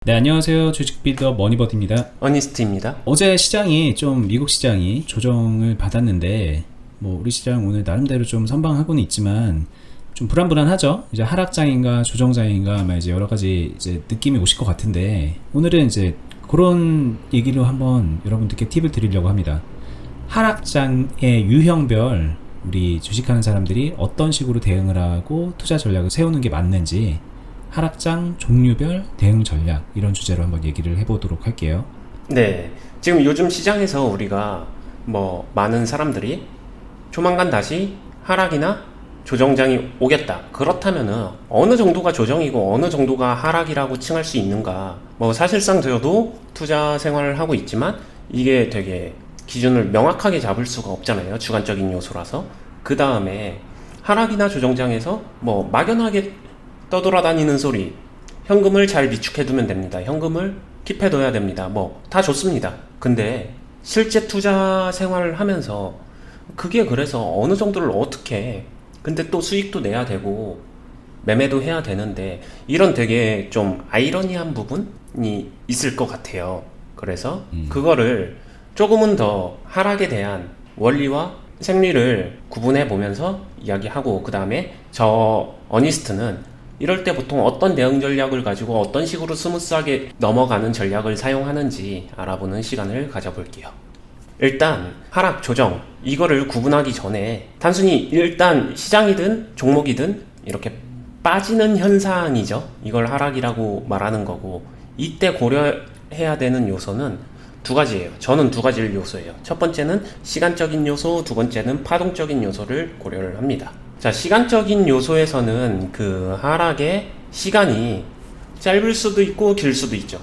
네, 안녕하세요. 주식 빌더 머니버드입니다. 어니스트입니다. 어제 시장이 좀 미국 시장이 조정을 받았는데 우리 시장 오늘 나름대로 좀 선방하고는 있지만 좀 불안불안하죠. 이제 하락장인가 조정장인가 아마 이제 여러 가지 이제 느낌이 오실 것 같은데 오늘은 이제 그런 얘기로 한번 여러분들께 팁을 드리려고 합니다. 하락장의 유형별 우리 주식하는 사람들이 어떤 식으로 대응을 하고 투자 전략을 세우는 게 맞는지, 하락장 종류별 대응 전략, 이런 주제로 한번 얘기를 해보도록 할게요. 네, 지금 요즘 시장에서 우리가 많은 사람들이 조만간 다시 하락이나 조정장이 오겠다. 그렇다면은 어느 정도가 조정이고 어느 정도가 하락이라고 칭할 수 있는가? 사실상 저도 투자 생활을 하고 있지만 이게 되게 기준을 명확하게 잡을 수가 없잖아요. 주관적인 요소라서. 그 다음에 하락이나 조정장에서 막연하게 떠돌아다니는 소리, 현금을 잘 비축해두면 됩니다. 현금을 킵해둬야 됩니다. 다 좋습니다. 근데 실제 투자 생활을 하면서 그게 그래서 어느 정도를 어떻게, 근데 또 수익도 내야 되고 매매도 해야 되는데, 이런 되게 좀 아이러니한 부분이 있을 것 같아요. 그래서 그거를 조금은 더 하락에 대한 원리와 생리를 구분해 보면서 이야기하고, 그 다음에 저 어니스트는 이럴 때 보통 어떤 대응 전략을 가지고 어떤 식으로 스무스하게 넘어가는 전략을 사용하는지 알아보는 시간을 가져볼게요. 일단 하락, 조정, 이거를 구분하기 전에 단순히 일단 시장이든 종목이든 이렇게 빠지는 현상이죠. 이걸 하락이라고 말하는 거고, 이때 고려해야 되는 요소는 두 가지예요. 저는 두 가지 요소예요. 첫 번째는 시간적인 요소, 두 번째는 파동적인 요소를 고려를 합니다. 자, 시간적인 요소에서는 그 하락의 시간이 짧을 수도 있고 길 수도 있죠.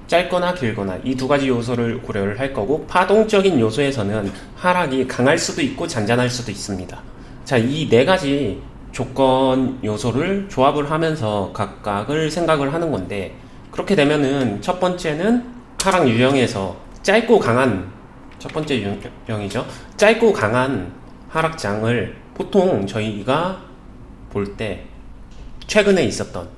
짧거나 길거나 이 두 가지 요소를 고려를 할 거고, 파동적인 요소에서는 하락이 강할 수도 있고 잔잔할 수도 있습니다. 자, 이 네 가지 조건 요소를 조합을 하면서 각각을 생각을 하는 건데, 그렇게 되면은 첫 번째는 하락 유형에서 짧고 강한, 첫 번째 유형이죠. 짧고 강한 하락장을 보통 저희가 볼 때 최근에 있었던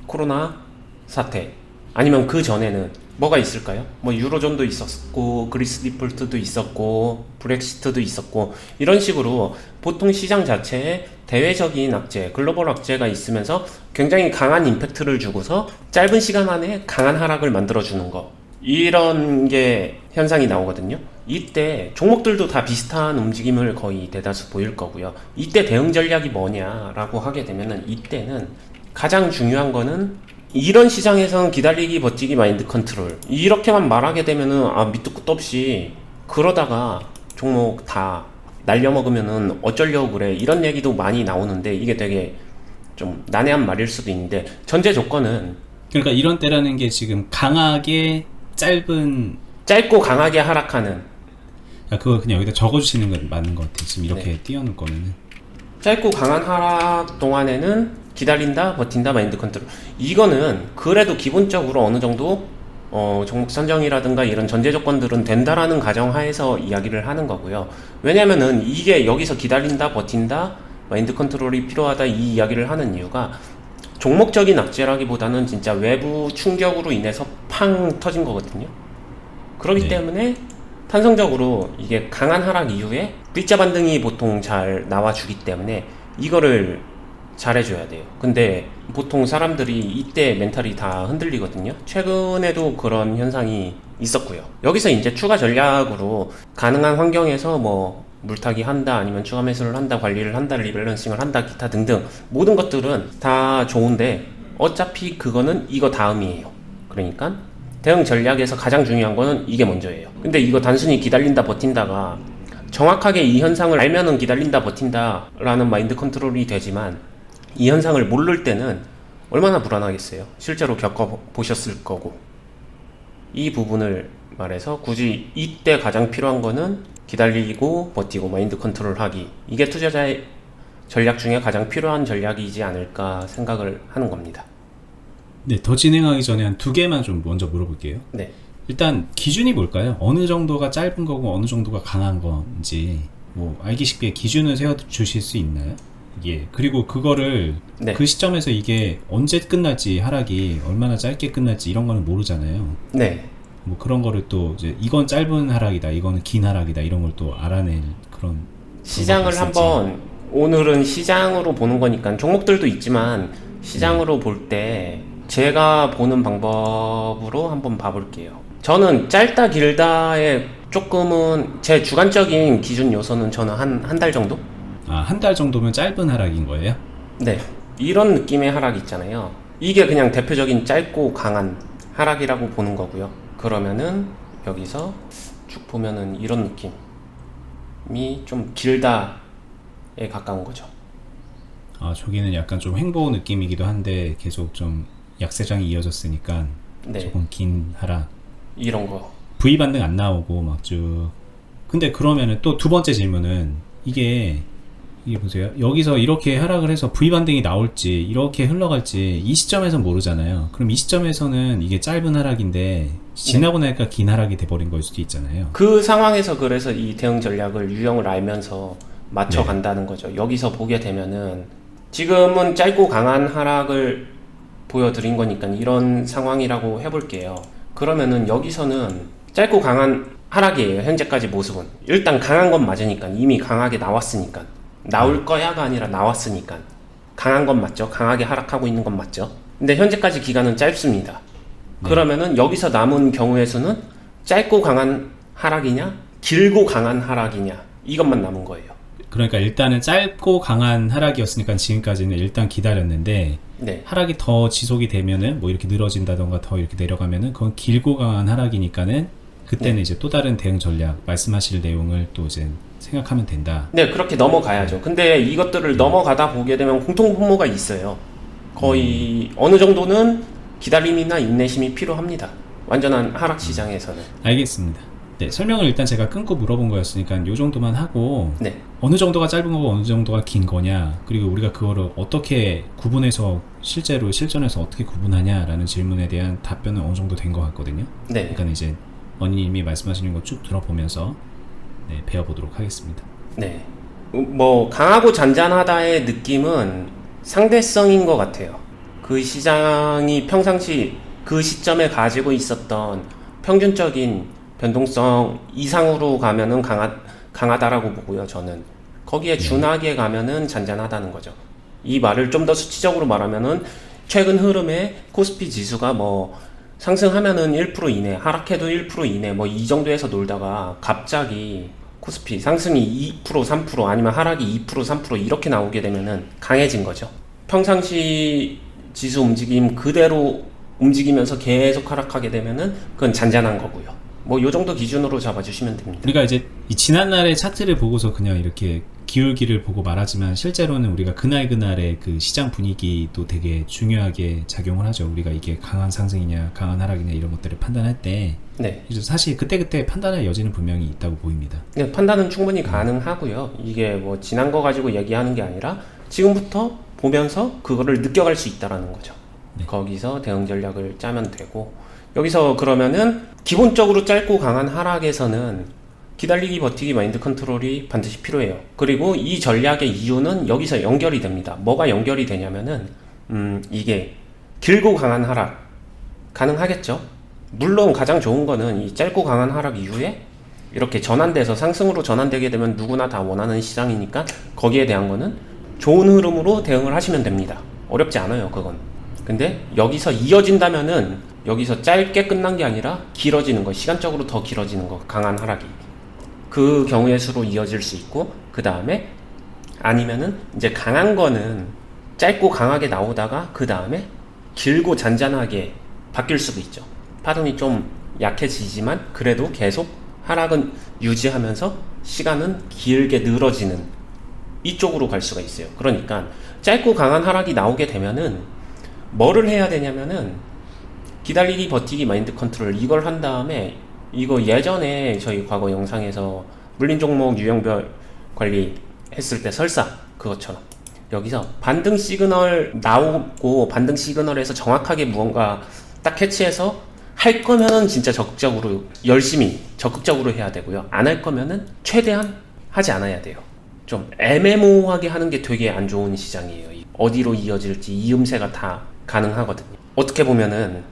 코로나 사태, 아니면 그 전에는 뭐가 있을까요? 유로존도 있었고, 그리스 디폴트도 있었고, 브렉시트도 있었고, 이런 식으로 보통 시장 자체에 대외적인 악재, 글로벌 악재가 있으면서 굉장히 강한 임팩트를 주고서 짧은 시간 안에 강한 하락을 만들어주는 거, 이런 게 현상이 나오거든요. 이때 종목들도 다 비슷한 움직임을 거의 대다수 보일 거고요. 이때 대응 전략이 뭐냐라고 하게 되면은, 이때는 가장 중요한 거는 이런 시장에서는 기다리기, 버티기, 마인드 컨트롤, 이렇게만 말하게 되면은 밑도 끝도 없이 그러다가 종목 다 날려먹으면은 어쩌려고 그래, 이런 얘기도 많이 나오는데, 이게 되게 좀 난해한 말일 수도 있는데, 전제 조건은, 그러니까 이런 때라는 게 지금 강하게 짧고 강하게 하락하는, 그거 그냥 여기다 적어주시는 건 맞는 것 같아요. 지금 이렇게 띄워놓을 거면은. 짧고 강한 하락 동안에는 기다린다, 버틴다, 마인드 컨트롤. 이거는 그래도 기본적으로 어느 정도 종목 선정이라든가 이런 전제 조건들은 된다라는 가정하에서 이야기를 하는 거고요. 왜냐면은 이게 여기서 기다린다, 버틴다, 마인드 컨트롤이 필요하다, 이 이야기를 하는 이유가 종목적인 악재라기보다는 진짜 외부 충격으로 인해서 팡 터진 거거든요. 그렇기 때문에 탄성적으로 이게 강한 하락 이후에 V자 반등이 보통 잘 나와주기 때문에 이거를 잘 해줘야 돼요. 근데 보통 사람들이 이때 멘탈이 다 흔들리거든요. 최근에도 그런 현상이 있었고요. 여기서 이제 추가 전략으로 가능한 환경에서 물타기 한다, 아니면 추가 매수를 한다, 관리를 한다, 리밸런싱을 한다, 기타 등등 모든 것들은 다 좋은데 어차피 그거는 이거 다음이에요. 그러니까 대응 전략에서 가장 중요한 거는 이게 먼저예요. 근데 이거 단순히 기다린다, 버틴다가 정확하게 이 현상을 알면은 기다린다, 버틴다 라는 마인드 컨트롤이 되지만, 이 현상을 모를 때는 얼마나 불안하겠어요. 실제로 겪어보셨을 거고. 이 부분을 말해서 굳이 이때 가장 필요한 거는 기다리고 버티고 마인드 컨트롤 하기, 이게 투자자의 전략 중에 가장 필요한 전략이지 않을까 생각을 하는 겁니다. 네, 더 진행하기 전에 한 두 개만 좀 먼저 물어볼게요. 네. 일단 기준이 뭘까요? 어느 정도가 짧은 거고 어느 정도가 강한 건지 알기 쉽게 기준을 세워 주실 수 있나요? 이게 그리고 그거를 네. 그 시점에서 이게 언제 끝날지 하락이 얼마나 짧게 끝날지 이런 거는 모르잖아요. 네. 뭐 그런 거를 또 이제 이건 짧은 하락이다, 이거는 긴 하락이다 이런 걸 또 알아낼 그런 시장을 방법이 있을지. 한번 오늘은 시장으로 보는 거니까 종목들도 있지만 시장으로 볼 때 제가 보는 방법으로 한번 봐볼게요. 저는 짧다 길다에 조금은 제 주관적인 기준 요소는 저는 한 달 정도? 한 달 정도면 짧은 하락인 거예요? 네. 이런 느낌의 하락 있잖아요. 이게 그냥 대표적인 짧고 강한 하락이라고 보는 거고요. 그러면은 여기서 쭉 보면은 이런 느낌이 좀 길다에 가까운 거죠. 저기는 약간 좀 횡보 느낌이기도 한데 계속 좀 약세장이 이어졌으니까 네. 조금 긴 하락. 이런 거. V 반등 안 나오고 막 쭉. 근데 그러면은 또 두 번째 질문은 이게 보세요. 여기서 이렇게 하락을 해서 V 반등이 나올지 이렇게 흘러갈지 이 시점에선 모르잖아요. 그럼 이 시점에서는 이게 짧은 하락인데 지나고 나니까 긴 하락이 돼버린 걸 수도 있잖아요. 그 상황에서 그래서 이 대응 전략을 유형을 알면서 맞춰 간다는 거죠. 여기서 보게 되면은 지금은 짧고 강한 하락을 보여드린 거니까 이런 상황이라고 해볼게요. 그러면은 여기서는 짧고 강한 하락이에요. 현재까지 모습은. 일단 강한 건 맞으니까 이미 강하게 나왔으니까. 나올 거야가 아니라 나왔으니까. 강한 건 맞죠. 강하게 하락하고 있는 건 맞죠. 근데 현재까지 기간은 짧습니다. 그러면은 여기서 남은 경우의 수는 짧고 강한 하락이냐 길고 강한 하락이냐 이것만 남은 거예요. 그러니까 일단은 짧고 강한 하락이었으니까 지금까지는 일단 기다렸는데 네. 하락이 더 지속이 되면은 뭐 이렇게 늘어진다던가 더 이렇게 내려가면은 그건 길고 강한 하락이니까는 그때는 이제 또 다른 대응 전략 말씀하실 내용을 또 이제 생각하면 된다. 네, 그렇게 넘어가야죠. 근데 이것들을 넘어가다 보게 되면 공통분모가 있어요. 거의 어느 정도는 기다림이나 인내심이 필요합니다. 완전한 하락 시장에서는. 알겠습니다. 네, 설명을 일단 제가 끊고 물어본 거였으니까 요 정도만 하고 네. 어느 정도가 짧은 거고 어느 정도가 긴 거냐 그리고 우리가 그거를 어떻게 구분해서 실제로 실전에서 어떻게 구분하냐라는 질문에 대한 답변은 어느 정도 된 것 같거든요. 네. 그러니까 이제 언니님이 말씀하시는 거 쭉 들어보면서 네, 배워보도록 하겠습니다. 네. 뭐 강하고 잔잔하다의 느낌은 상대성인 것 같아요. 그 시장이 평상시 그 시점에 가지고 있었던 평균적인 변동성 이상으로 가면은 강하다라고 보고요. 저는 거기에 준하게 가면은 잔잔하다는 거죠. 이 말을 좀 더 수치적으로 말하면은 최근 흐름에 코스피 지수가 뭐 상승하면은 1% 이내, 하락해도 1% 이내 뭐 이 정도에서 놀다가 갑자기 코스피 상승이 2%, 3% 아니면 하락이 2%, 3% 이렇게 나오게 되면은 강해진 거죠. 평상시 지수 움직임 그대로 움직이면서 계속 하락하게 되면은 그건 잔잔한 거고요. 뭐 요 정도 기준으로 잡아주시면 됩니다. 우리가 이제 이 지난날의 차트를 보고서 그냥 이렇게 기울기를 보고 말하지만 실제로는 우리가 그날의 그 시장 분위기도 되게 중요하게 작용을 하죠. 우리가 이게 강한 상승이냐 강한 하락이냐 이런 것들을 판단할 때 네. 사실 그때그때 판단할 여지는 분명히 있다고 보입니다. 네, 판단은 충분히 가능하고요. 이게 뭐 지난 거 가지고 얘기하는 게 아니라 지금부터 보면서 그거를 느껴갈 수 있다라는 거죠. 네. 거기서 대응 전략을 짜면 되고 여기서 그러면은 기본적으로 짧고 강한 하락에서는 기다리기 버티기 마인드 컨트롤이 반드시 필요해요. 그리고 이 전략의 이유는 여기서 연결이 됩니다. 뭐가 연결이 되냐면은 이게 길고 강한 하락 가능하겠죠. 물론 가장 좋은 거는 이 짧고 강한 하락 이후에 이렇게 전환돼서 상승으로 전환되게 되면 누구나 다 원하는 시장이니까 거기에 대한 거는 좋은 흐름으로 대응을 하시면 됩니다. 어렵지 않아요, 그건. 근데 여기서 이어진다면은 여기서 짧게 끝난 게 아니라 길어지는 거, 시간적으로 더 길어지는 거, 강한 하락이. 그 경우의 수로 이어질 수 있고, 그 다음에 아니면은 이제 강한 거는 짧고 강하게 나오다가 그 다음에 길고 잔잔하게 바뀔 수도 있죠. 파동이 좀 약해지지만 그래도 계속 하락은 유지하면서 시간은 길게 늘어지는 이쪽으로 갈 수가 있어요. 그러니까 짧고 강한 하락이 나오게 되면은 뭐를 해야 되냐면은 기다리기 버티기 마인드 컨트롤 이걸 한 다음에 이거 예전에 저희 과거 영상에서 물린 종목 유형별 관리 했을 때 설사 그것처럼 여기서 반등 시그널 나오고 반등 시그널에서 정확하게 무언가 딱 캐치해서 할 거면은 진짜 적극적으로 열심히 적극적으로 해야 되고요. 안 할 거면은 최대한 하지 않아야 돼요. 좀 애매모호하게 하는 게 되게 안 좋은 시장이에요. 어디로 이어질지 이음새가 다 가능하거든요. 어떻게 보면은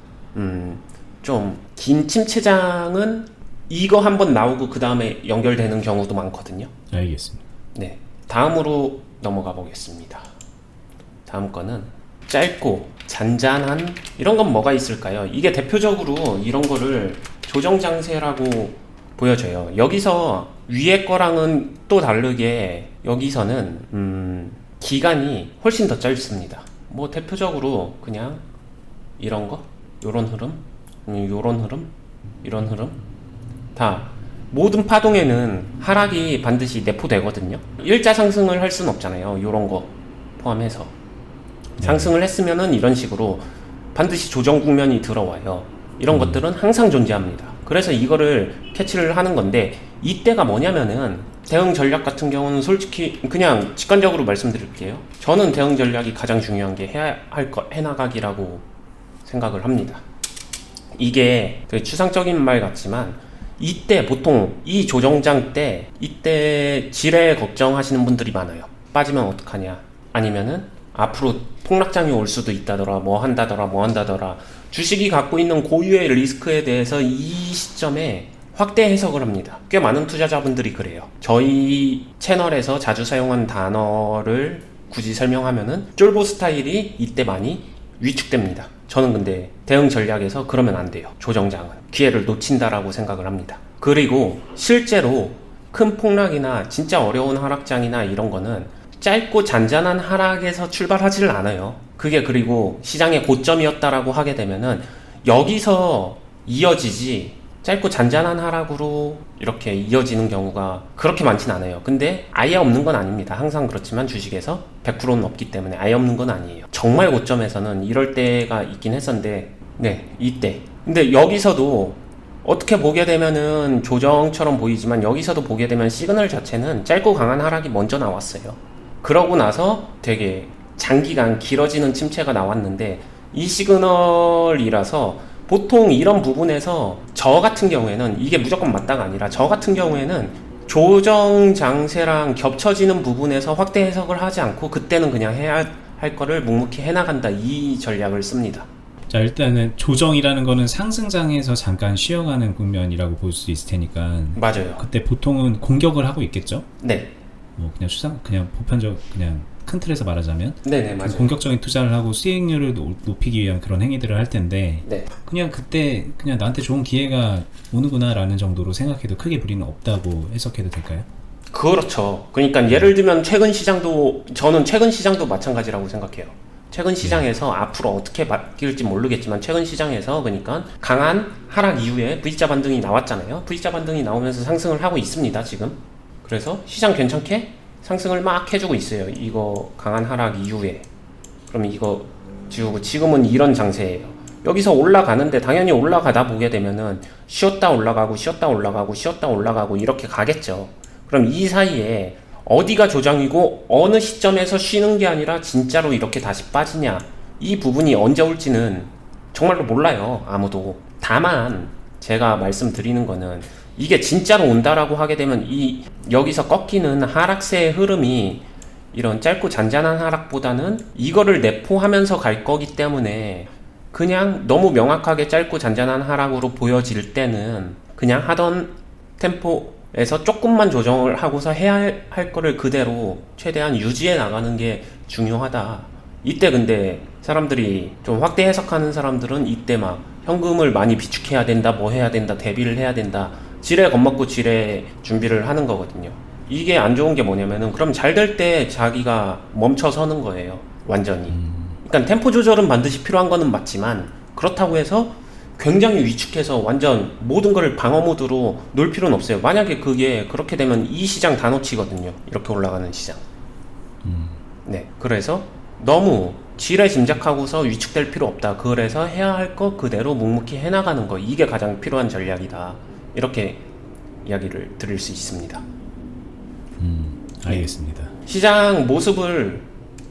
좀 긴 침체장은 이거 한번 나오고 그 다음에 연결되는 경우도 많거든요. 알겠습니다. 네, 다음으로 넘어가 보겠습니다. 다음 거는 짧고 잔잔한 이런 건 뭐가 있을까요? 이게 대표적으로 이런 거를 조정장세라고 보여져요. 여기서 위에 거랑은 또 다르게 여기서는 기간이 훨씬 더 짧습니다. 뭐 대표적으로 그냥 이런 거, 요런 흐름, 요런 흐름, 이런 흐름 다 모든 파동에는 하락이 반드시 내포되거든요. 일자 상승을 할 수는 없잖아요. 요런 거 포함해서 상승을 했으면은 이런 식으로 반드시 조정 국면이 들어와요. 이런 것들은 항상 존재합니다. 그래서 이거를 캐치를 하는 건데 이때가 뭐냐면은 대응 전략 같은 경우는 솔직히 그냥 직관적으로 말씀드릴게요. 저는 대응 전략이 가장 중요한 게 해야 할 거 해나가기라고 생각을 합니다. 이게 되게 추상적인 말 같지만 이때 보통 이 조정장 때 이때 지뢰 걱정하시는 분들이 많아요. 빠지면 어떡하냐, 아니면은 앞으로 폭락장이 올 수도 있다더라, 뭐 한다더라. 주식이 갖고 있는 고유의 리스크에 대해서 이 시점에 확대 해석을 합니다. 꽤 많은 투자자분들이 그래요. 저희 채널에서 자주 사용한 단어를 굳이 설명하면은 쫄보 스타일이 이때 많이 위축됩니다. 저는 근데 대응 전략에서 그러면 안 돼요. 조정장은 기회를 놓친다라고 생각을 합니다. 그리고 실제로 큰 폭락이나 진짜 어려운 하락장이나 이런 거는 짧고 잔잔한 하락에서 출발하지를 않아요. 그게 그리고 시장의 고점이었다라고 하게 되면은 여기서 이어지지 짧고 잔잔한 하락으로 이렇게 이어지는 경우가 그렇게 많진 않아요. 근데 아예 없는 건 아닙니다. 항상 그렇지만 주식에서 100%는 없기 때문에 아예 없는 건 아니에요. 정말 고점에서는 이럴 때가 있긴 했었는데, 네, 이때. 근데 여기서도 어떻게 보게 되면은 조정처럼 보이지만 여기서도 보게 되면 시그널 자체는 짧고 강한 하락이 먼저 나왔어요. 그러고 나서 되게 장기간 길어지는 침체가 나왔는데 이 시그널이라서 보통 이런 부분에서 저 같은 경우에는 이게 무조건 맞다가 아니라 저 같은 경우에는 조정 장세랑 겹쳐지는 부분에서 확대 해석을 하지 않고 그때는 그냥 해야 할 거를 묵묵히 해나간다, 이 전략을 씁니다. 자, 일단은 조정이라는 거는 상승장에서 잠깐 쉬어가는 국면이라고 볼 수 있을 테니까 맞아요. 그때 보통은 공격을 하고 있겠죠? 네. 뭐 그냥 보편적 그냥 큰 틀에서 말하자면 네네, 맞아요. 공격적인 투자를 하고 수익률을 높이기 위한 그런 행위들을 할 텐데 네. 그냥 그때 그냥 나한테 좋은 기회가 오는구나 라는 정도로 생각해도 크게 무리는 없다고 해석해도 될까요? 그렇죠. 그러니까 예를 들면 저는 최근 시장도 마찬가지라고 생각해요. 최근 시장에서 앞으로 어떻게 바뀔지 모르겠지만 최근 시장에서 그러니까 강한 하락 이후에 V자 반등이 나왔잖아요. V자 반등이 나오면서 상승을 하고 있습니다, 지금. 그래서 시장 괜찮게 상승을 막 해주고 있어요. 이거 강한 하락 이후에. 그럼 이거 지우고 지금은 이런 장세예요. 여기서 올라가는데 당연히 올라가다 보게 되면은 쉬었다 올라가고 쉬었다 올라가고 쉬었다 올라가고 이렇게 가겠죠. 그럼 이 사이에 어디가 조정이고 어느 시점에서 쉬는 게 아니라 진짜로 이렇게 다시 빠지냐, 이 부분이 언제 올지는 정말로 몰라요, 아무도. 다만 제가 말씀드리는 거는 이게 진짜로 온다라고 하게 되면 이 여기서 꺾이는 하락세의 흐름이 이런 짧고 잔잔한 하락보다는 이거를 내포하면서 갈 거기 때문에 그냥 너무 명확하게 짧고 잔잔한 하락으로 보여질 때는 그냥 하던 템포에서 조금만 조정을 하고서 해야 할 거를 그대로 최대한 유지해 나가는 게 중요하다. 이때 근데 사람들이 좀 확대 해석하는 사람들은 이때 막 현금을 많이 비축해야 된다, 뭐 해야 된다, 대비를 해야 된다, 지뢰 겁먹고 지뢰 준비를 하는 거거든요. 이게 안 좋은 게 뭐냐면은 그럼 잘 될 때 자기가 멈춰서는 거예요, 완전히. 그러니까 템포 조절은 반드시 필요한 거는 맞지만 그렇다고 해서 굉장히 위축해서 완전 모든 걸 방어 모드로 놓을 필요는 없어요. 만약에 그게 그렇게 되면 이 시장 다 놓치거든요, 이렇게 올라가는 시장. 네, 그래서 너무 지레 짐작하고서 위축될 필요 없다. 그래서 해야 할 거 그대로 묵묵히 해나가는 거, 이게 가장 필요한 전략이다, 이렇게 이야기를 드릴 수 있습니다. 알겠습니다. 시장 모습을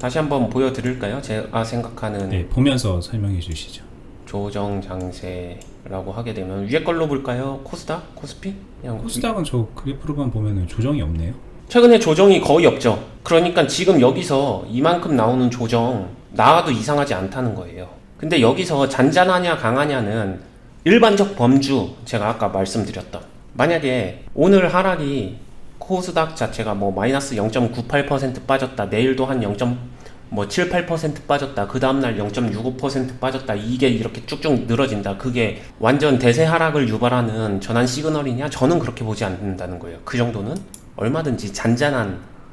다시 한번 보여드릴까요? 제가 생각하는 네, 보면서 설명해 주시죠. 조정 장세라고 하게 되면 위에 걸로 볼까요? 코스닥? 코스피? 그냥 코스닥은 저 그래프로만 보면은 조정이 없네요. 최근에 조정이 거의 없죠. 그러니까 지금 여기서 이만큼 나오는 조정 나와도 이상하지 않다는 거예요. 근데 여기서 잔잔하냐 강하냐는 일반적 범주, 제가 아까 말씀드렸던, 만약에 오늘 하락이 코스닥 자체가 뭐 마이너스 0.98% 빠졌다, 내일도 한 0.78% 빠졌다, 그 다음날 0.65% 빠졌다, 이게 이렇게 쭉쭉 늘어진다, 그게 완전 대세 하락을 유발하는 전환 시그널이냐? 저는 그렇게 보지 않는다는 거예요. 그 정도는 얼마든지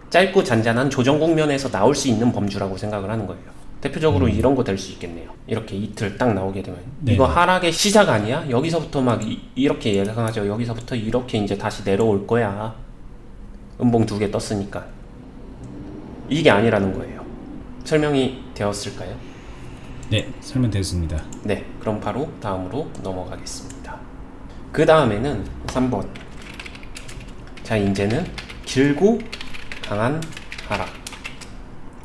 짧고 잔잔한 조정 국면에서 나올 수 있는 범주라고 생각을 하는 거예요. 대표적으로 이런 거 될 수 있겠네요. 이렇게 이틀 딱 나오게 되면 네. 이거 하락의 시작 아니야? 여기서부터 막 이렇게 예상하죠. 여기서부터 이렇게 이제 다시 내려올 거야. 음봉 2개 떴으니까. 이게 아니라는 거예요. 설명이 되었을까요? 네, 설명됐습니다. 네, 그럼 바로 다음으로 넘어가겠습니다. 그 다음에는 3번. 자, 이제는 길고 강한 하락.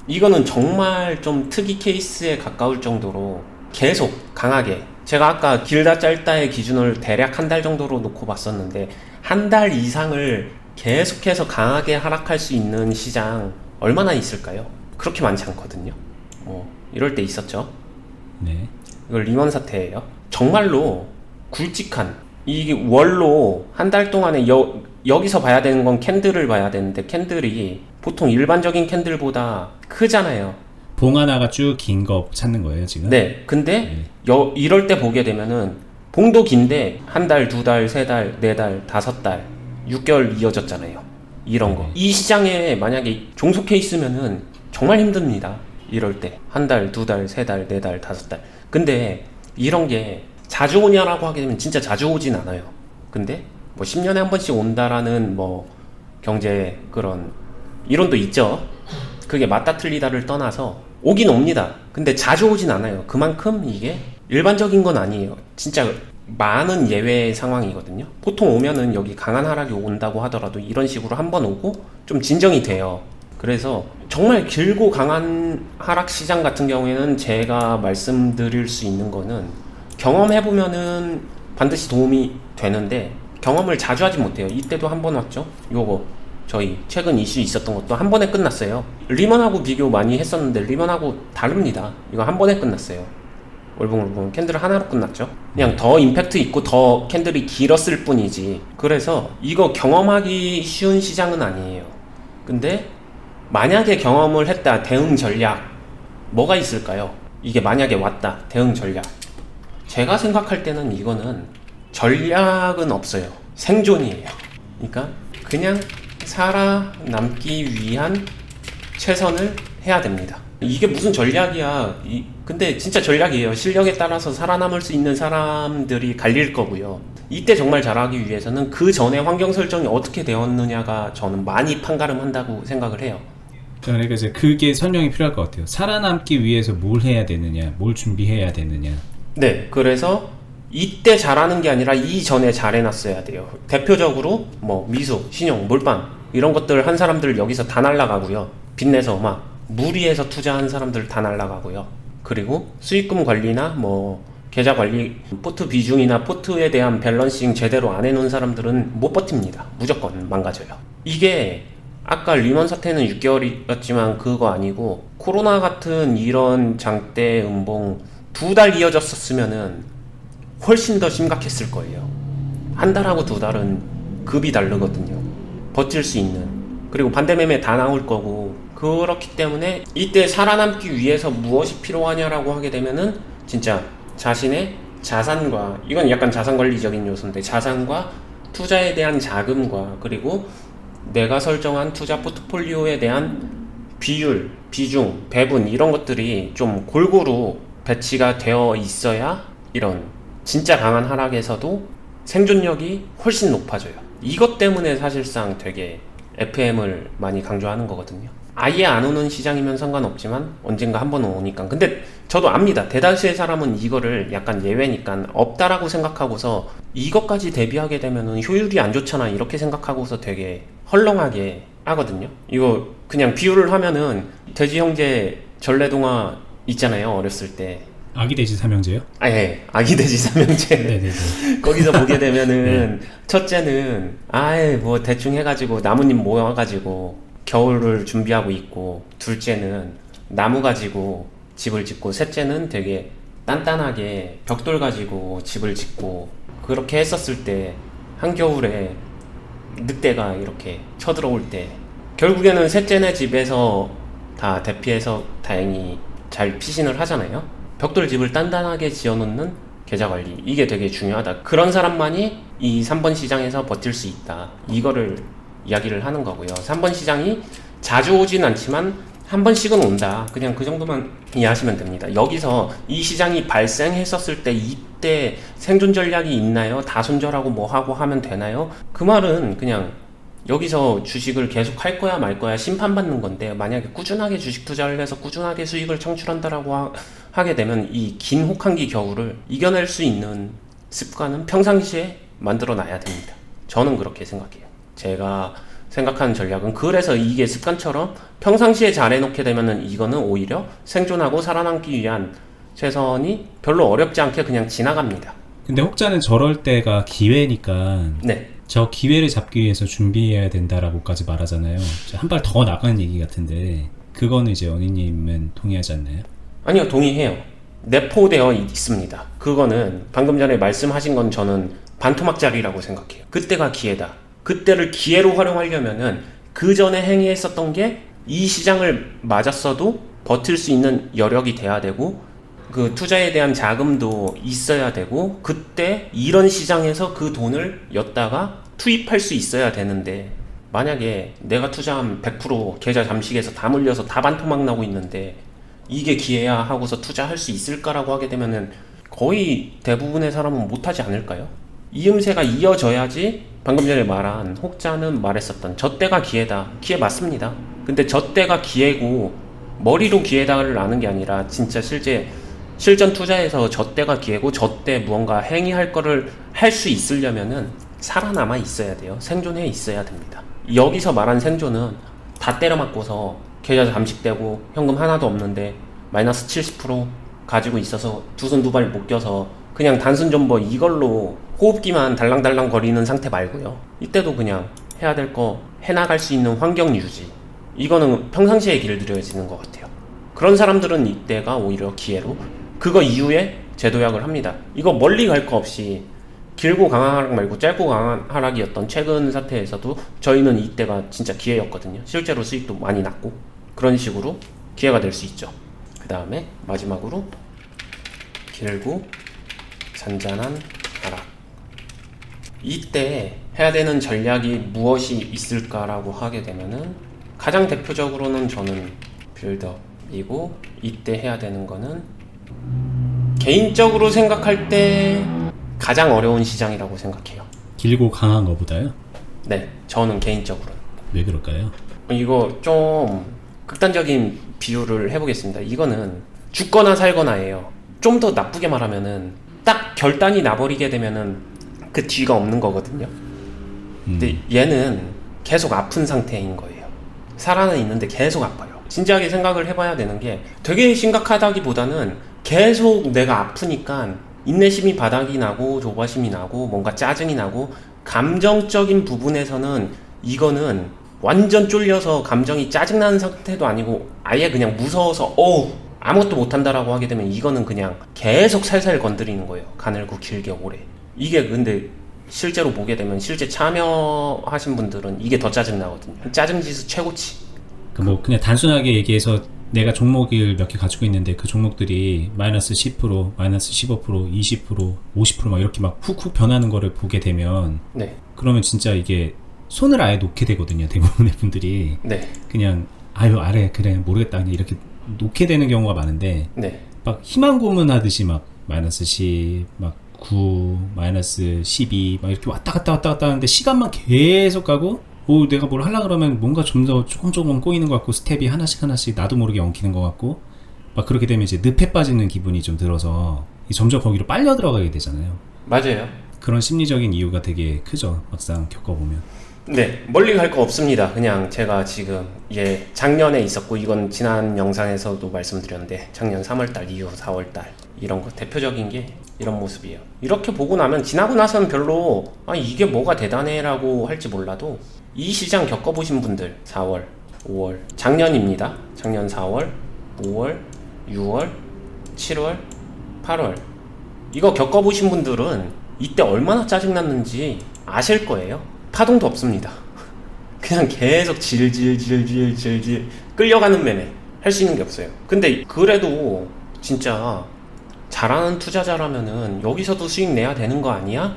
이거는 정말 좀 특이 케이스에 가까울 정도로 계속 강하게, 제가 아까 길다 짧다의 기준을 대략 한 달 정도로 놓고 봤었는데, 한 달 이상을 계속해서 강하게 하락할 수 있는 시장 얼마나 있을까요? 그렇게 많지 않거든요. 이럴 때 있었죠. 네. 이걸 리먼 사태예요. 정말로 굵직한, 이게 월로 한 달 동안에 여기서 봐야 되는 건 캔들을 봐야 되는데, 캔들이 보통 일반적인 캔들보다 크잖아요. 봉 하나가 쭉 긴 거 찾는 거예요, 지금? 네. 근데 이럴 때 보게 되면은 봉도 긴데 한 달, 두 달, 세 달, 네 달, 다섯 달, 6개월 이어졌잖아요. 이런 거. 이 시장에 만약에 종속해 있으면은 정말 힘듭니다. 이럴 때. 한 달, 두 달, 세 달, 네 달, 다섯 달. 근데 이런 게 자주 오냐라고 하게 되면 진짜 자주 오진 않아요. 근데 뭐 10년에 한 번씩 온다라는 뭐 경제 그런 이론도 있죠. 그게 맞다 틀리다를 떠나서 오긴 옵니다. 근데 자주 오진 않아요. 그만큼 이게 일반적인 건 아니에요. 진짜 많은 예외 상황이거든요. 보통 오면은 여기 강한 하락이 온다고 하더라도 이런 식으로 한 번 오고 좀 진정이 돼요. 그래서 정말 길고 강한 하락 시장 같은 경우에는 제가 말씀드릴 수 있는 거는, 경험해보면은 반드시 도움이 되는데 경험을 자주 하지 못해요. 이때도 한 번 왔죠. 요거 저희 최근 이슈 있었던 것도 한 번에 끝났어요. 리먼하고 비교 많이 했었는데 리먼하고 다릅니다. 이거 한 번에 끝났어요. 월봉 캔들 하나로 끝났죠. 그냥 더 임팩트 있고 더 캔들이 길었을 뿐이지. 그래서 이거 경험하기 쉬운 시장은 아니에요. 근데 만약에 경험을 했다, 대응 전략 뭐가 있을까요? 이게 만약에 왔다, 대응 전략. 제가 생각할 때는 이거는 전략은 없어요. 생존이에요. 그러니까 그냥 살아남기 위한 최선을 해야 됩니다. 이게 무슨 전략이야. 근데 진짜 전략이에요. 실력에 따라서 살아남을 수 있는 사람들이 갈릴 거고요. 이때 정말 잘하기 위해서는 그 전에 환경 설정이 어떻게 되었느냐가 저는 많이 판가름한다고 생각을 해요. 그러니까 이제 그게 설명이 필요할 것 같아요. 살아남기 위해서 뭘 해야 되느냐, 뭘 준비해야 되느냐. 네, 그래서 이때 잘하는 게 아니라 이전에 잘해놨어야 돼요. 대표적으로 뭐 미수, 신용, 몰빵 이런 것들 한 사람들 여기서 다 날라가고요. 빚내서 막 무리해서 투자한 사람들 다 날라가고요. 그리고 수익금 관리나 뭐 계좌 관리, 포트 비중이나 포트에 대한 밸런싱 제대로 안 해놓은 사람들은 못 버팁니다. 무조건 망가져요. 이게 아까 리먼 사태는 6개월이었지만 그거 아니고, 코로나 같은 이런 장대 음봉 2달 이어졌었으면은 훨씬 더 심각했을 거예요. 한 달하고 2달은 급이 다르거든요. 버틸 수 있는. 그리고 반대매매 다 나올 거고. 그렇기 때문에 이때 살아남기 위해서 무엇이 필요하냐라고 하게 되면은 진짜 자신의 자산과, 이건 약간 자산관리적인 요소인데, 자산과 투자에 대한 자금과 그리고 내가 설정한 투자 포트폴리오에 대한 비율, 비중, 배분 이런 것들이 좀 골고루 배치가 되어 있어야 이런 진짜 강한 하락에서도 생존력이 훨씬 높아져요. 이것 때문에 사실상 되게 FM을 많이 강조하는 거거든요. 아예 안 오는 시장이면 상관없지만 언젠가 한 번은 오니까. 근데 저도 압니다. 대다수의 사람은 이거를 약간 예외니까 없다라고 생각하고서 이것까지 대비하게 되면은 효율이 안 좋잖아 이렇게 생각하고서 되게 헐렁하게 하거든요. 이거 그냥 비유를 하면은 돼지 형제 전래동화 있잖아요. 어렸을 때 아기 돼지 삼형제요? 예, 아기 돼지 삼형제. 네네네. 거기서 보게 되면은 첫째는 아예 뭐 대충 해가지고 나뭇잎 모여가지고 겨울을 준비하고 있고, 둘째는 나무 가지고 집을 짓고, 셋째는 되게 단단하게 벽돌 가지고 집을 짓고, 그렇게 했었을 때 한겨울에 늑대가 이렇게 쳐들어올 때 결국에는 셋째네 집에서 다 대피해서 다행히 잘 피신을 하잖아요. 벽돌 집을 단단하게 지어놓는 계좌관리, 이게 되게 중요하다. 그런 사람만이 이 3번 시장에서 버틸 수 있다, 이거를 이야기를 하는 거고요. 3번 시장이 자주 오진 않지만 한 번씩은 온다, 그냥 그 정도만 이해하시면 됩니다. 여기서 이 시장이 발생했었을 때 이때 생존 전략이 있나요? 다 손절하고 뭐 하고 하면 되나요? 그 말은 그냥 여기서 주식을 계속 할 거야 말 거야 심판받는 건데, 만약에 꾸준하게 주식 투자를 해서 꾸준하게 수익을 창출한다라고 하게 되면 이 긴 혹한기 겨울을 이겨낼 수 있는 습관은 평상시에 만들어 놔야 됩니다. 저는 그렇게 생각해요. 제가 생각하는 전략은, 그래서 이게 습관처럼 평상시에 잘 해놓게 되면은 이거는 오히려 생존하고 살아남기 위한 최선이 별로 어렵지 않게 그냥 지나갑니다. 근데 혹자는 저럴 때가 기회니까 네. 저 기회를 잡기 위해서 준비해야 된다라고까지 말하잖아요. 한 발 더 나가는 얘기 같은데 그거는 이제 언니님은 동의하지 않나요? 아니요, 동의해요. 내포되어 있습니다. 그거는 방금 전에 말씀하신 건 저는 반토막짜리라고 생각해요. 그때가 기회다. 그때를 기회로 활용하려면은 그 전에 행위했었던 게 이 시장을 맞았어도 버틸 수 있는 여력이 돼야 되고, 그 투자에 대한 자금도 있어야 되고, 그때 이런 시장에서 그 돈을 였다가 투입할 수 있어야 되는데, 만약에 내가 투자한 100% 계좌 잠식해서 다 물려서 다 반토막 나고 있는데 이게 기회야 하고서 투자할 수 있을까라고 하게 되면은 거의 대부분의 사람은 못하지 않을까요? 이음새가 이어져야지. 방금 전에 말한 혹자는 말했었던 저 때가 기회다, 기회 맞습니다. 근데 저 때가 기회고 머리로 기회다를 아는 게 아니라 진짜 실전 투자에서 저 때가 기회고 저 때 무언가 행위할 거를 할 수 있으려면은 살아남아 있어야 돼요. 생존해 있어야 됩니다. 여기서 말한 생존은 다 때려 맞고서 계좌 잠식되고 현금 하나도 없는데 마이너스 70% 가지고 있어서 두 손 두 발 못 껴서 그냥 단순 존버 이걸로 호흡기만 달랑달랑 거리는 상태 말고요. 이때도 그냥 해야 될 거 해나갈 수 있는 환경 유지, 이거는 평상시에 길들여지는 것 같아요. 그런 사람들은 이때가 오히려 기회로, 그거 이후에 재도약을 합니다. 이거 멀리 갈 거 없이 길고 강한 하락 말고 짧고 강한 하락이었던 최근 사태에서도 저희는 이때가 진짜 기회였거든요. 실제로 수익도 많이 났고, 그런 식으로 기회가 될 수 있죠. 그 다음에 마지막으로 길고 잔잔한 하락, 이때 해야 되는 전략이 무엇이 있을까라고 하게 되면은 가장 대표적으로는 저는 빌드업이고, 이때 해야 되는 거는 개인적으로 생각할 때 가장 어려운 시장이라고 생각해요. 길고 강한 거보다요? 네, 저는 개인적으로. 왜 그럴까요? 이거 좀 극단적인 비유를 해보겠습니다. 이거는 죽거나 살거나예요. 좀 더 나쁘게 말하면은 딱 결단이 나버리게 되면은 그 뒤가 없는 거거든요. 근데 얘는 계속 아픈 상태인 거예요. 살아는 있는데 계속 아파요. 진지하게 생각을 해봐야 되는 게, 되게 심각하다기보다는 계속 내가 아프니까 인내심이 바닥이 나고 조바심이 나고 뭔가 짜증이 나고, 감정적인 부분에서는 이거는 완전 쫄려서 감정이 짜증나는 상태도 아니고 아예 그냥 무서워서 아무것도 못한다라고 하게 되면 이거는 그냥 계속 살살 건드리는 거예요. 가늘고 길게 오래. 이게 근데 실제로 보게 되면 실제 참여하신 분들은 이게 더 짜증나거든요. 짜증지수 최고치. 뭐 그냥 단순하게 얘기해서 내가 종목을 몇 개 가지고 있는데 그 종목들이 마이너스 10%, 마이너스 15%, 20%, 50% 막 이렇게 막 훅훅 변하는 거를 보게 되면, 네. 그러면 진짜 이게 손을 아예 놓게 되거든요. 대부분의 분들이. 네. 그냥 아유 아래 그래 모르겠다 그냥 이렇게 놓게 되는 경우가 많은데, 네. 막 희망 고문하듯이 막 마이너스 10, 막 9, 마이너스 12, 막 이렇게 왔다 갔다 하는데 시간만 계속 가고, 내가 뭘 하려고 그러면 뭔가 좀 더 조금 꼬이는 것 같고, 스텝이 하나씩 나도 모르게 엉키는 것 같고, 막 그렇게 되면 이제 늪에 빠지는 기분이 좀 들어서 점점 거기로 빨려 들어가게 되잖아요. 맞아요. 그런 심리적인 이유가 되게 크죠, 막상 겪어보면. 네, 멀리 갈 거 없습니다. 그냥 제가 지금 작년에 있었고, 이건 지난 영상에서도 말씀드렸는데 작년 3월달 이후 4월달 이런 거 대표적인 게 이런 모습이에요. 이렇게 보고 나면 지나고 나서는 별로 이게 뭐가 대단해라고 할지 몰라도 이 시장 겪어보신 분들 4월, 5월 작년입니다. 작년 4월, 5월, 6월, 7월, 8월 이거 겪어보신 분들은 이때 얼마나 짜증났는지 아실 거예요. 파동도 없습니다. 그냥 계속 질질질질질질 끌려가는 매매 할 수 있는 게 없어요. 근데 그래도 진짜 잘하는 투자자라면은 여기서도 수익 내야 되는 거 아니야?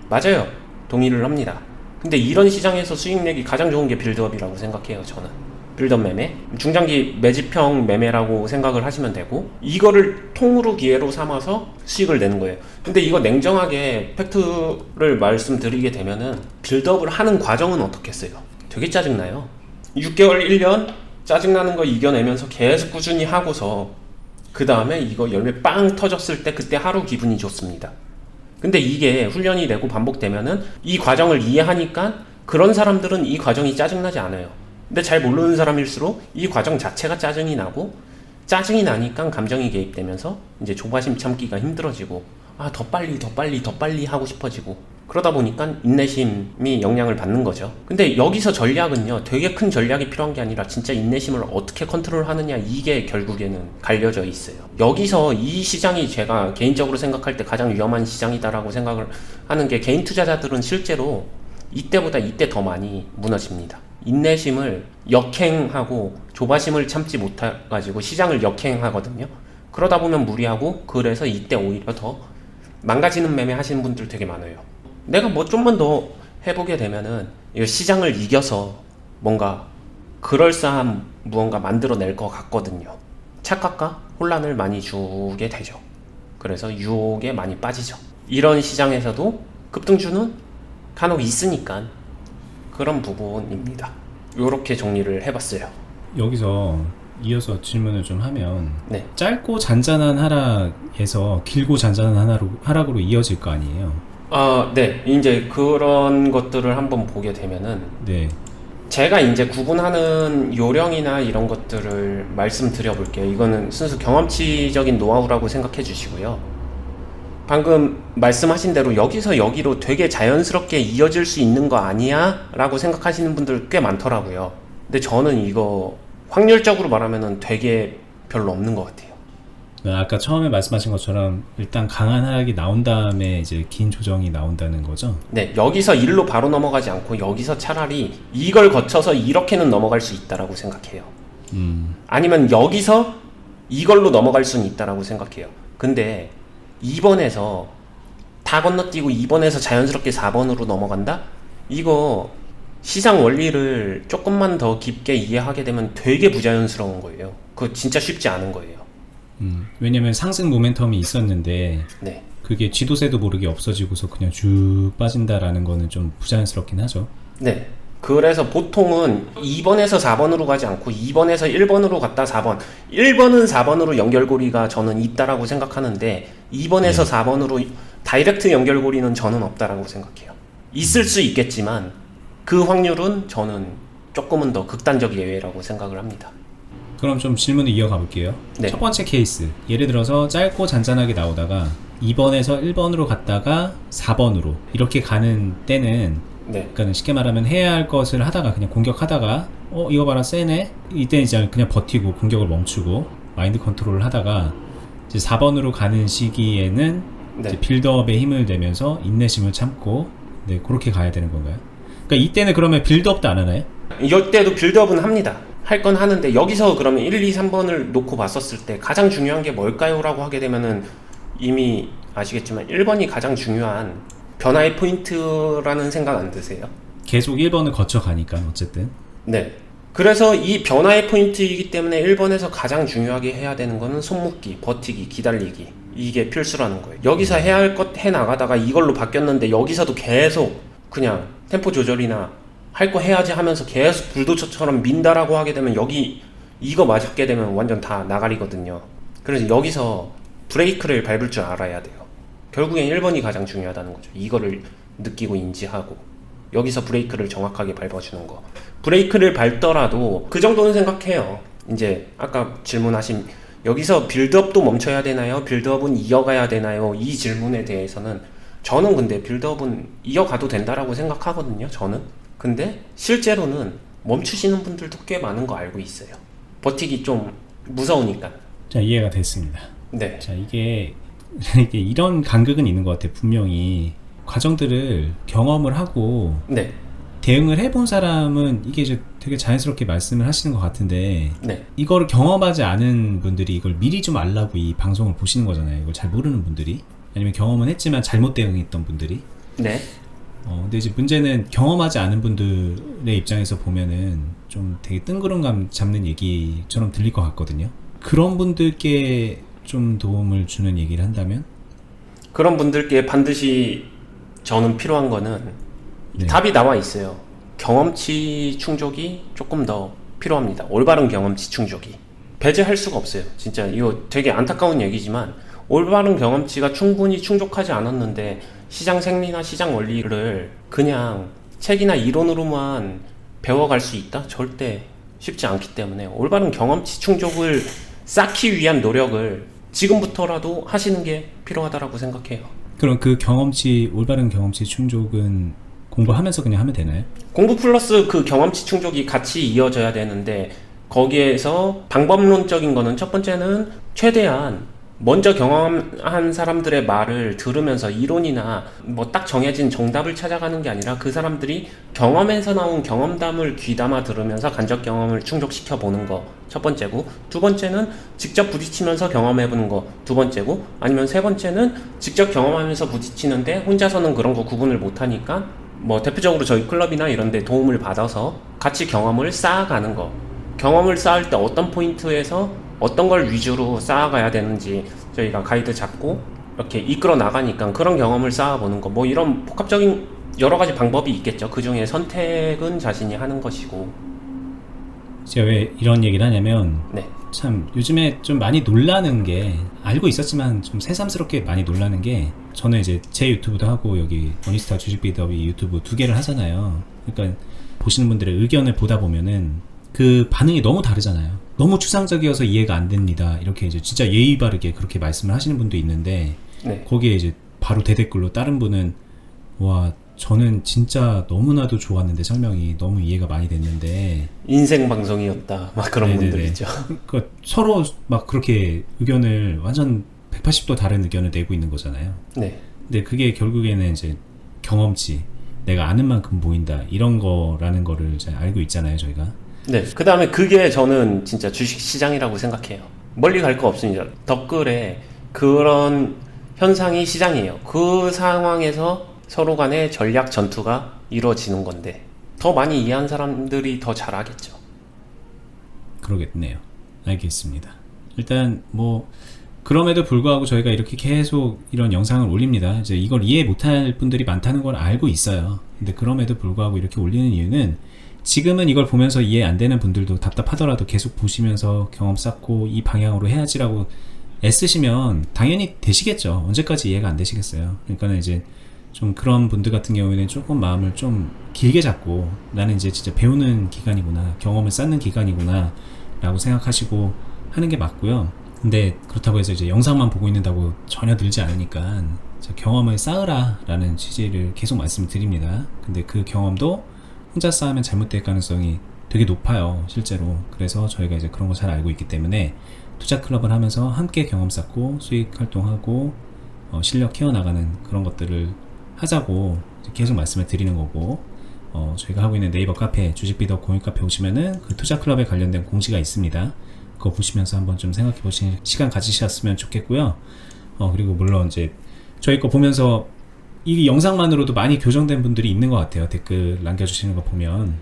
맞아요. 동의를 합니다. 근데 이런 시장에서 수익 내기 가장 좋은 게 빌드업이라고 생각해요. 저는 빌드업 매매, 중장기 매집형 매매라고 생각을 하시면 되고 이거를 통으로 기회로 삼아서 수익을 내는 거예요. 근데 이거 냉정하게 팩트를 말씀드리게 되면은 빌드업을 하는 과정은 어떻겠어요? 되게 짜증나요. 6개월, 1년 짜증나는 거 이겨내면서 계속 꾸준히 하고서 그 다음에 이거 열매 빵 터졌을 때 그때 하루 기분이 좋습니다. 근데 이게 훈련이 되고 반복되면은 이 과정을 이해하니까 그런 사람들은 이 과정이 짜증나지 않아요. 근데 잘 모르는 사람일수록 이 과정 자체가 짜증이 나고 짜증이 나니까 감정이 개입되면서 이제 조바심 참기가 힘들어지고 더 빨리 하고 싶어지고 그러다 보니까 인내심이 영향을 받는 거죠. 근데 여기서 전략은요 되게 큰 전략이 필요한 게 아니라 진짜 인내심을 어떻게 컨트롤 하느냐 이게 결국에는 갈려져 있어요. 여기서 이 시장이 제가 개인적으로 생각할 때 가장 위험한 시장이다라고 생각을 하는 게 개인 투자자들은 실제로 이때보다 이때 더 많이 무너집니다. 인내심을 역행하고 조바심을 참지 못해가지고 시장을 역행하거든요. 그러다 보면 무리하고 그래서 이때 오히려 더 망가지는 매매 하시는 분들 되게 많아요. 내가 뭐 좀만 더 해보게 되면은 이 시장을 이겨서 뭔가 그럴싸한 무언가 만들어낼 것 같거든요. 착각과 혼란을 많이 주게 되죠. 그래서 유혹에 많이 빠지죠. 이런 시장에서도 급등주는 간혹 있으니까 그런 부분입니다. 이렇게 정리를 해봤어요. 여기서 이어서 질문을 좀 하면 네. 짧고 잔잔한 하락에서 길고 잔잔한 하락으로 이어질 거 아니에요? 네. 이제 그런 것들을 한번 보게 되면은 네. 제가 이제 구분하는 요령이나 이런 것들을 말씀드려 볼게요. 이거는 순수 경험치적인 노하우라고 생각해 주시고요. 방금 말씀하신 대로 여기서 여기로 되게 자연스럽게 이어질 수 있는 거 아니야? 라고 생각하시는 분들 꽤 많더라고요. 근데 저는 이거 확률적으로 말하면은 되게 별로 없는 것 같아요. 아까 처음에 말씀하신 것처럼 일단 강한 하락이 나온 다음에 이제 긴 조정이 나온다는 거죠? 네, 여기서 일로 바로 넘어가지 않고 여기서 차라리 이걸 거쳐서 이렇게는 넘어갈 수 있다라고 생각해요. 아니면 여기서 이걸로 넘어갈 수는 있다라고 생각해요. 근데 2번에서 다 건너뛰고 2번에서 자연스럽게 4번으로 넘어간다? 이거 시장 원리를 조금만 더 깊게 이해하게 되면 되게 부자연스러운 거예요. 그거 진짜 쉽지 않은 거예요. 왜냐면 상승 모멘텀이 있었는데 네. 그게 쥐도새도 모르게 없어지고서 그냥 쭉 빠진다라는 거는 좀 부자연스럽긴 하죠. 네. 그래서 보통은 2번에서 4번으로 가지 않고 2번에서 1번으로 갔다 4번 1번은 4번으로 연결고리가 저는 있다라고 생각하는데 2번에서 4번으로 다이렉트 연결고리는 저는 없다라고 생각해요. 있을 수 있겠지만 그 확률은 저는 조금은 더 극단적 예외라고 생각을 합니다. 그럼 좀 질문을 이어가 볼게요. 네. 첫 번째 케이스, 예를 들어서 짧고 잔잔하게 나오다가 2번에서 1번으로 갔다가 4번으로 이렇게 가는 때는 네. 그러니까 쉽게 말하면 해야 할 것을 하다가 그냥 공격하다가 이거 봐라 세네? 이때 이제 그냥 버티고 공격을 멈추고 마인드 컨트롤을 하다가 이제 4번으로 가는 시기에는 네. 이제 빌드업에 힘을 내면서 인내심을 참고 네, 그렇게 가야 되는 건가요? 그러니까 이때는 그러면 빌드업도 안 하나요? 이때도 빌드업은 합니다. 할 건 하는데 여기서 그러면 1, 2, 3번을 놓고 봤었을 때 가장 중요한 게 뭘까요? 라고 하게 되면은 이미 아시겠지만 1번이 가장 중요한 변화의 포인트라는 생각 안 드세요? 계속 1번을 거쳐가니까 어쨌든 네. 그래서 이 변화의 포인트이기 때문에 1번에서 가장 중요하게 해야 되는 거는 손묶기, 버티기, 기다리기 이게 필수라는 거예요. 여기서 해야 할 것 해나가다가 이걸로 바뀌었는데 여기서도 계속 그냥 템포 조절이나 할 거 해야지 하면서 계속 불도저처럼 민다라고 하게 되면 여기 이거 맞게 되면 완전 다 나가리거든요. 그래서 여기서 브레이크를 밟을 줄 알아야 돼요. 결국엔 1번이 가장 중요하다는 거죠. 이거를 느끼고 인지하고 여기서 브레이크를 정확하게 밟아주는 거. 브레이크를 밟더라도 그 정도는 생각해요. 이제 아까 질문하신 여기서 빌드업도 멈춰야 되나요? 빌드업은 이어가야 되나요? 이 질문에 대해서는 저는 근데 빌드업은 이어가도 된다라고 생각하거든요. 저는. 근데 실제로는 멈추시는 분들도 꽤 많은 거 알고 있어요. 버티기 좀 무서우니까. 자, 이해가 됐습니다. 네. 자, 이게 이런 간극은 있는 것 같아요. 분명히 과정들을 경험을 하고 네. 대응을 해본 사람은 이게 이제 되게 자연스럽게 말씀을 하시는 것 같은데, 네. 이거를 경험하지 않은 분들이 이걸 미리 좀 알라고 이 방송을 보시는 거잖아요. 이걸 잘 모르는 분들이, 아니면 경험은 했지만 잘못 대응했던 분들이. 네. 근데 이제 문제는 경험하지 않은 분들의 입장에서 보면은 좀 되게 뜬구름감 잡는 얘기처럼 들릴 것 같거든요. 그런 분들께 좀 도움을 주는 얘기를 한다면? 그런 분들께 반드시 저는 필요한 거는 네. 답이 나와 있어요. 경험치 충족이 조금 더 필요합니다. 올바른 경험치 충족이. 배제할 수가 없어요. 진짜 이거 되게 안타까운 얘기지만 올바른 경험치가 충분히 충족하지 않았는데 시장 생리나 시장 원리를 그냥 책이나 이론으로만 배워갈 수 있다? 절대 쉽지 않기 때문에 올바른 경험치 충족을 쌓기 위한 노력을 지금부터라도 하시는 게 필요하다라고 생각해요. 그럼 그 경험치, 올바른 경험치 충족은 공부하면서 그냥 하면 되나요? 공부 플러스 그 경험치 충족이 같이 이어져야 되는데 거기에서 방법론적인 거는 첫 번째는 최대한 먼저 경험한 사람들의 말을 들으면서 이론이나 뭐 딱 정해진 정답을 찾아가는 게 아니라 그 사람들이 경험에서 나온 경험담을 귀담아 들으면서 간접 경험을 충족시켜 보는 거 첫 번째고, 두 번째는 직접 부딪히면서 경험해 보는 거 두 번째고, 아니면 세 번째는 직접 경험하면서 부딪히는데 혼자서는 그런 거 구분을 못 하니까 뭐 대표적으로 저희 클럽이나 이런 데 도움을 받아서 같이 경험을 쌓아가는 거. 경험을 쌓을 때 어떤 포인트에서 어떤 걸 위주로 쌓아가야 되는지 저희가 가이드 잡고 이렇게 이끌어 나가니까 그런 경험을 쌓아보는 거. 뭐 이런 복합적인 여러 가지 방법이 있겠죠. 그 중에 선택은 자신이 하는 것이고. 제가 왜 이런 얘기를 하냐면, 네. 참 요즘에 좀 많이 놀라는 게, 알고 있었지만 좀 새삼스럽게 많이 놀라는 게, 저는 이제 제 유튜브도 하고 여기 머니스타 주식 빌드업이 유튜브 2개를 하잖아요. 그러니까 보시는 분들의 의견을 보다 보면은 그 반응이 너무 다르잖아요. 너무 추상적이어서 이해가 안 됩니다. 이렇게 이제 진짜 예의 바르게 그렇게 말씀을 하시는 분도 있는데, 네. 거기에 이제 바로 대댓글로 다른 분은, 와, 저는 진짜 너무나도 좋았는데 설명이 너무 이해가 많이 됐는데, 인생 방송이었다. 막 그런 네네네. 분들이죠. 그러니까 서로 막 그렇게 의견을 완전 180도 다른 의견을 내고 있는 거잖아요. 네. 근데 그게 결국에는 이제 경험치, 내가 아는 만큼 보인다, 이런 거라는 거를 이제 알고 있잖아요, 저희가. 네. 그 다음에 그게 저는 진짜 주식 시장이라고 생각해요. 멀리 갈 거 없습니다. 덧글에 그런 현상이 시장이에요. 그 상황에서 서로 간의 전략 전투가 이루어지는 건데 더 많이 이해한 사람들이 더 잘하겠죠. 그러겠네요. 알겠습니다. 일단 뭐 그럼에도 불구하고 저희가 이렇게 계속 이런 영상을 올립니다. 이제 이걸 이해 못할 분들이 많다는 걸 알고 있어요. 근데 그럼에도 불구하고 이렇게 올리는 이유는, 지금은 이걸 보면서 이해 안 되는 분들도 답답하더라도 계속 보시면서 경험 쌓고 이 방향으로 해야지라고 애쓰시면 당연히 되시겠죠. 언제까지 이해가 안 되시겠어요. 그러니까 이제 좀 그런 분들 같은 경우에는 조금 마음을 좀 길게 잡고, 나는 이제 진짜 배우는 기간이구나, 경험을 쌓는 기간이구나 라고 생각하시고 하는 게 맞고요. 근데 그렇다고 해서 이제 영상만 보고 있는다고 전혀 늘지 않으니까 경험을 쌓으라 라는 취지를 계속 말씀을 드립니다. 근데 그 경험도 혼자 쌓으면 잘못될 가능성이 되게 높아요, 실제로. 그래서 저희가 이제 그런 거 잘 알고 있기 때문에 투자 클럽을 하면서 함께 경험 쌓고 수익 활동하고 실력 키워나가는 그런 것들을 하자고 계속 말씀을 드리는 거고, 저희가 하고 있는 네이버 카페 주식 빌드업 공유 카페 오시면은 그 투자 클럽에 관련된 공지가 있습니다. 그거 보시면서 한번 좀 생각해 보시는 시간 가지셨으면 좋겠고요. 그리고 물론 이제 저희 거 보면서 이 영상만으로도 많이 교정된 분들이 있는 것 같아요. 댓글 남겨주시는 거 보면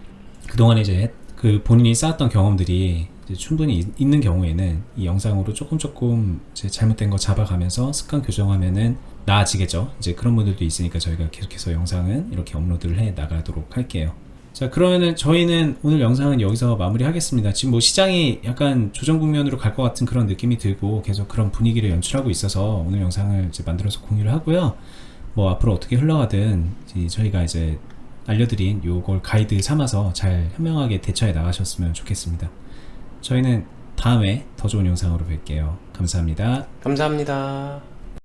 그동안에 이제 그 본인이 쌓았던 경험들이 이제 충분히 있는 경우에는 이 영상으로 조금 이제 잘못된 거 잡아가면서 습관 교정하면은 나아지겠죠. 이제 그런 분들도 있으니까 저희가 계속해서 영상은 이렇게 업로드를 해 나가도록 할게요. 자, 그러면은 저희는 오늘 영상은 여기서 마무리하겠습니다. 지금 뭐 시장이 약간 조정 국면으로 갈 것 같은 그런 느낌이 들고 계속 그런 분위기를 연출하고 있어서 오늘 영상을 이제 만들어서 공유를 하고요. 뭐 앞으로 어떻게 흘러가든 저희가 이제 알려드린 요걸 가이드 삼아서 잘 현명하게 대처해 나가셨으면 좋겠습니다. 저희는 다음에 더 좋은 영상으로 뵐게요. 감사합니다. 감사합니다.